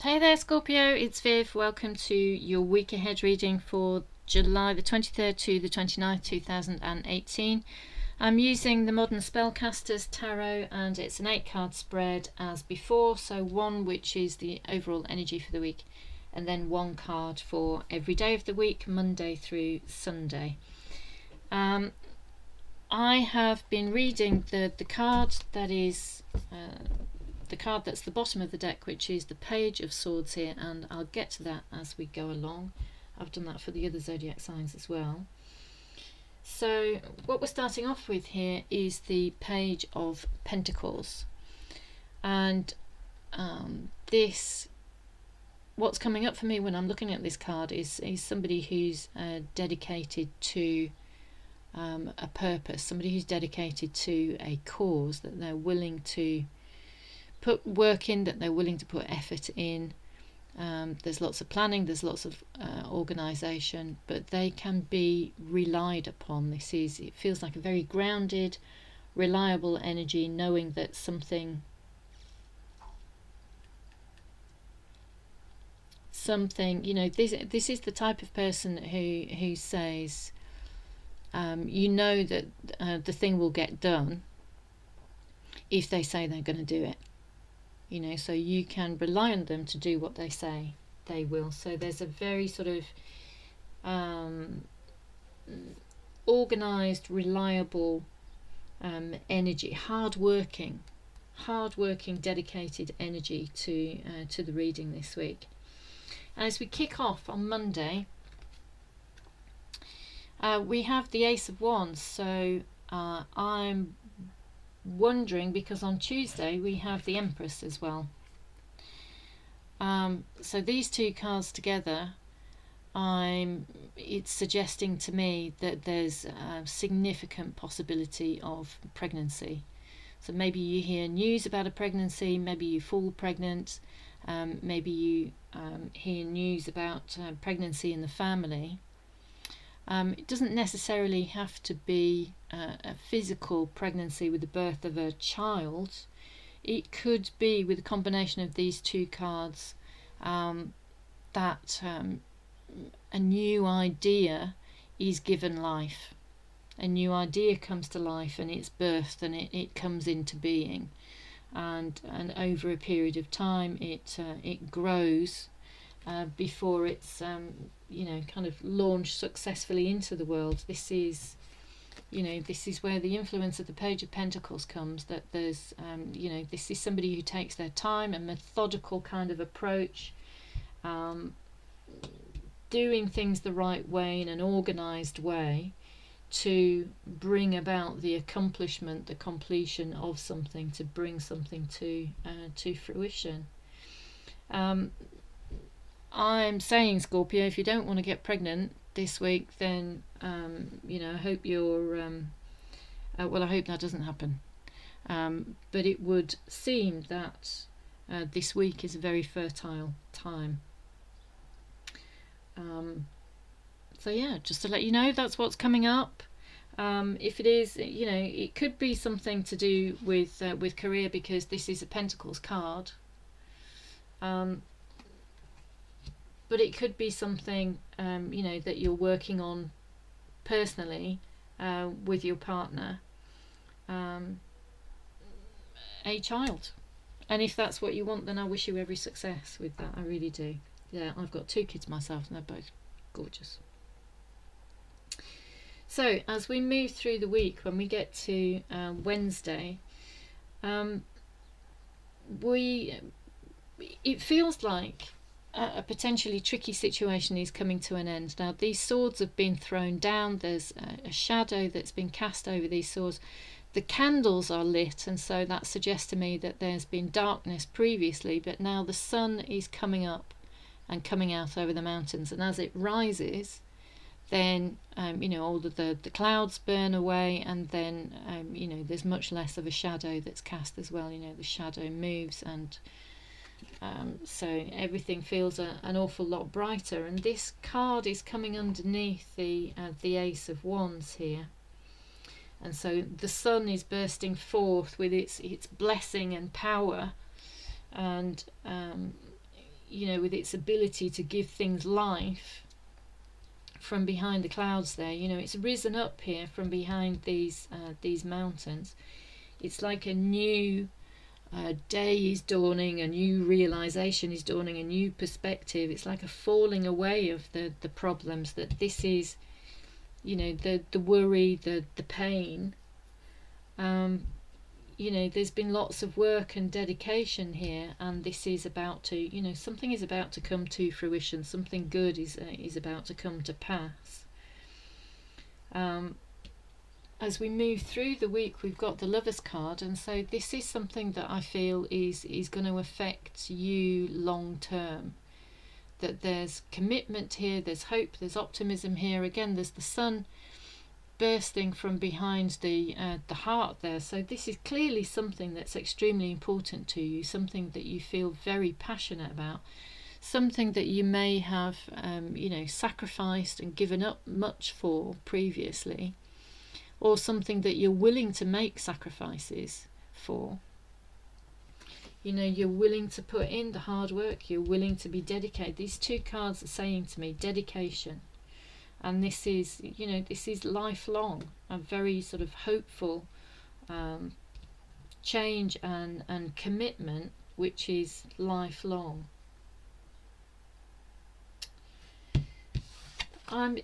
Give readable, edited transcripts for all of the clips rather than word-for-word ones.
Hey there, Scorpio, it's Viv. Welcome to your week ahead reading for July the 23rd to the 29th, 2018. I'm using the Modern Spellcasters Tarot, and it's an 8-card spread as before. So one which is the overall energy for the week, and then one card for every day of the week, Monday through Sunday. I have been reading the card that is the card that's the bottom of the deck, which is the Page of Swords here, and I'll get to that as we go along. I've done that for the other zodiac signs as well. So what we're starting off with here is the Page of Pentacles, and what's coming up for me when I'm looking at this card is somebody who's dedicated to a purpose, somebody who's dedicated to a cause, that they're willing to put work in, that they're willing to put effort in. There's lots of planning, there's lots of organisation, but they can be relied upon. It feels like a very grounded, reliable energy, knowing that something, this is the type of person who says, that the thing will get done if they say they're going to do it. So you can rely on them to do what they say they will. So there's a very sort of organised, reliable energy, hard-working, dedicated energy to the reading this week. And as we kick off on Monday, we have the Ace of Wands. So I'm wondering, because on Tuesday we have the Empress as well. So these two cards together, it's suggesting to me that there's a significant possibility of pregnancy. So maybe you hear news about a pregnancy, maybe you fall pregnant, maybe you hear news about pregnancy in the family. It doesn't necessarily have to be a physical pregnancy with the birth of a child. It could be, with a combination of these two cards, that a new idea is given life. A new idea comes to life, and it's birthed, and it comes into being, and over a period of time it grows before it's kind of launched successfully into the world. This is where the influence of the Page of Pentacles comes, that there's this is somebody who takes their time, a methodical kind of approach, doing things the right way, in an organised way, to bring about the accomplishment, the completion of something, to bring something to fruition. I'm saying, Scorpio, if you don't want to get pregnant this week, then I hope you're I hope that doesn't happen, but it would seem that this week is a very fertile time. So yeah, just to let you know, that's what's coming up. If it is, it could be something to do with career, because this is a Pentacles card. But it could be something, that you're working on personally with your partner, a child. And if that's what you want, then I wish you every success with that. I really do. Yeah, I've got 2 kids myself, and they're both gorgeous. So as we move through the week, when we get to Wednesday, it feels like a potentially tricky situation is coming to an end. Now, these swords have been thrown down. There's a shadow that's been cast over these swords. The candles are lit, and so that suggests to me that there's been darkness previously, but now the sun is coming up and coming out over the mountains, and as it rises, then all of the clouds burn away, and then there's much less of a shadow that's cast as well. The shadow moves, and so everything feels an awful lot brighter. And this card is coming underneath the Ace of Wands here, and so the sun is bursting forth with its blessing and power, and with its ability to give things life from behind the clouds there. It's risen up here from behind these mountains. It's like a new day is dawning, a new realization is dawning, a new perspective. It's like a falling away of the problems, that this is, the worry, the pain. There's been lots of work and dedication here, and this is about to, something is about to come to fruition. Something good is about to come to pass. As we move through the week, we've got the Lovers card, and so this is something that I feel is going to affect you long term. That there's commitment here, there's hope, there's optimism here. Again, there's the sun bursting from behind the heart there. So this is clearly something that's extremely important to you, something that you feel very passionate about, something that you may have sacrificed and given up much for previously, or something that you're willing to make sacrifices for. You're willing to put in the hard work, you're willing to be dedicated. These two cards are saying to me dedication. And this is, this is lifelong, a very sort of hopeful change and commitment, which is lifelong.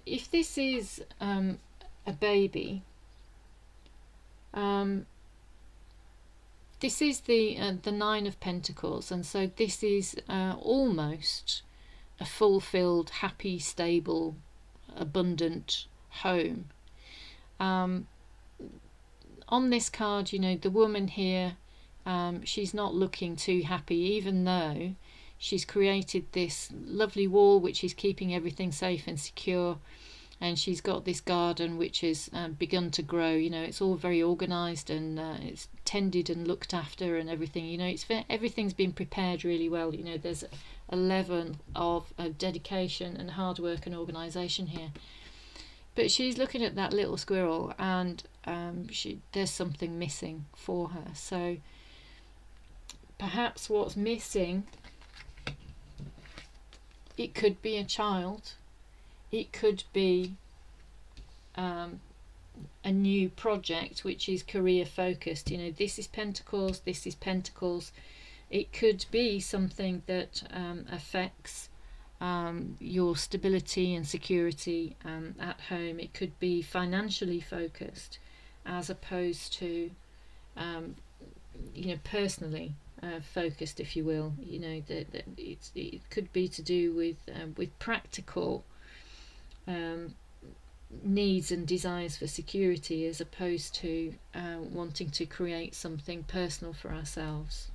If this is a baby, this is the Nine of Pentacles, and so this is almost a fulfilled, happy, stable, abundant home. On this card, the woman here, she's not looking too happy, even though she's created this lovely wall which is keeping everything safe and secure, and she's got this garden which has begun to grow. It's all very organized, and it's tended and looked after and everything. Everything's been prepared really well. There's a level of dedication and hard work and organisation here. But she's looking at that little squirrel, and there's something missing for her. So perhaps what's missing, it could be a child, it could be a new project which is career focused. This is Pentacles, this is Pentacles. It could be something that affects your stability and security at home. It could be financially focused, as opposed to personally focused, if you will. It could be to do with practical needs and desires for security, as opposed to wanting to create something personal for ourselves.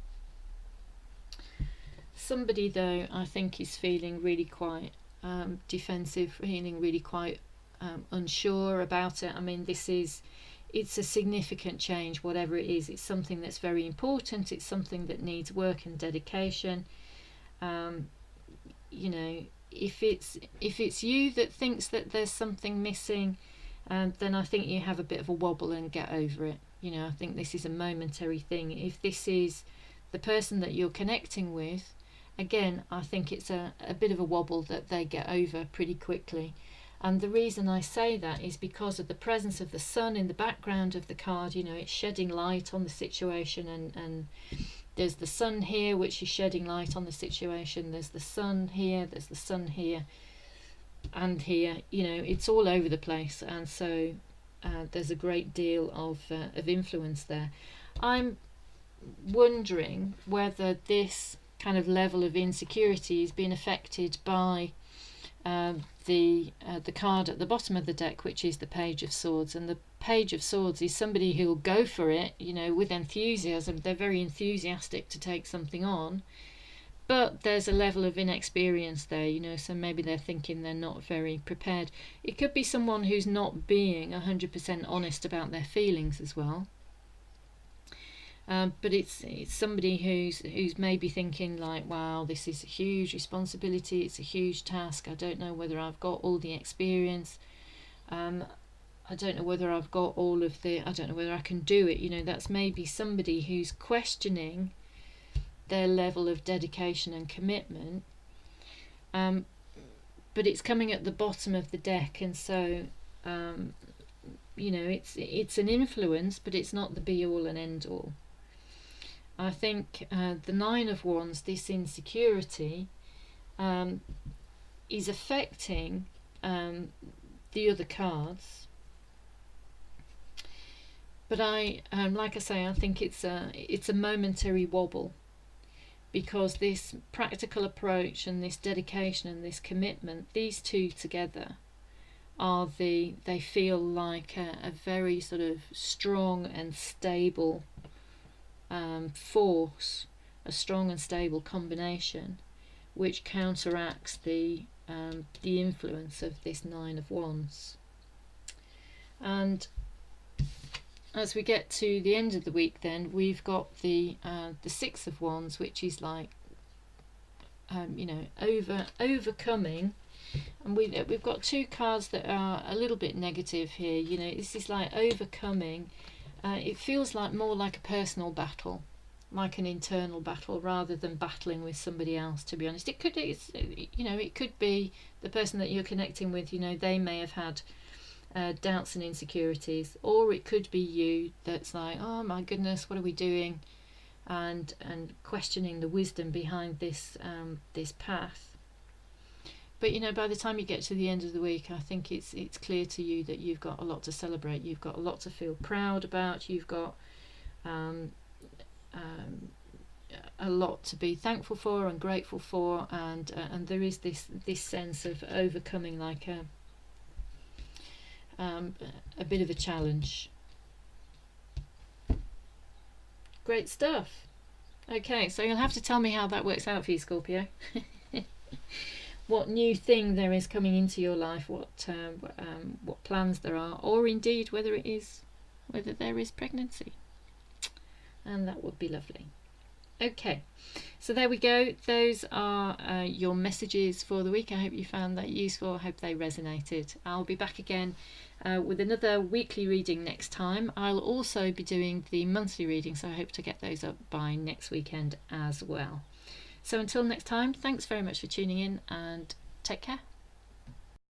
Somebody, though, I think is feeling really quite defensive, feeling really quite unsure about it. It's a significant change, whatever it is. It's something that's very important. It's something that needs work and dedication. If it's you that thinks that there's something missing, then I think you have a bit of a wobble and get over it. I think this is a momentary thing. If this is the person that you're connecting with, again, I think it's a bit of a wobble that they get over pretty quickly. And the reason I say that is because of the presence of the sun in the background of the card. It's shedding light on the situation, and there's the sun here which is shedding light on the situation. There's the sun here, there's the sun here, and here. It's all over the place, and so there's a great deal of influence there. I'm wondering whether this kind of level of insecurity is being affected by the card at the bottom of the deck, which is the Page of Swords. And the Page of Swords is somebody who'll go for it, with enthusiasm. They're very enthusiastic to take something on, but there's a level of inexperience there, so maybe they're thinking they're not very prepared. It could be someone who's not being 100% honest about their feelings as well. But it's somebody who's maybe thinking like, wow, this is a huge responsibility, it's a huge task, I don't know whether I've got all the experience, I don't know whether I've got all of I don't know whether I can do it. That's maybe somebody who's questioning their level of dedication and commitment, but it's coming at the bottom of the deck, and so it's an influence, but it's not the be all and end all. I think the Nine of Wands, this insecurity, is affecting the other cards, but like I say, I think it's a momentary wobble, because this practical approach and this dedication and this commitment, these two together, they feel like a very sort of strong and stable force, a strong and stable combination, which counteracts the influence of this Nine of Wands. And as we get to the end of the week, then we've got the Six of Wands, which is like overcoming. And we've got two cards that are a little bit negative here. This is like overcoming. It feels like more like a personal battle, like an internal battle, rather than battling with somebody else. To be honest, it could be the person that you're connecting with. They may have had doubts and insecurities, or it could be you that's like, oh my goodness, what are we doing, and questioning the wisdom behind this path. But by the time you get to the end of the week, I think it's clear to you that you've got a lot to celebrate. You've got a lot to feel proud about. You've got a lot to be thankful for and grateful for, and there is this sense of overcoming, like a bit of a challenge. Great stuff. Okay, so you'll have to tell me how that works out for you, Scorpio. What new thing there is coming into your life, what plans there are, or indeed whether there is pregnancy, and that would be lovely. Okay, so there we go. Those are your messages for the week. I hope you found that useful. I hope they resonated. I'll be back again with another weekly reading next time. I'll also be doing the monthly reading, so I hope to get those up by next weekend as well. So until next time, thanks very much for tuning in, and take care.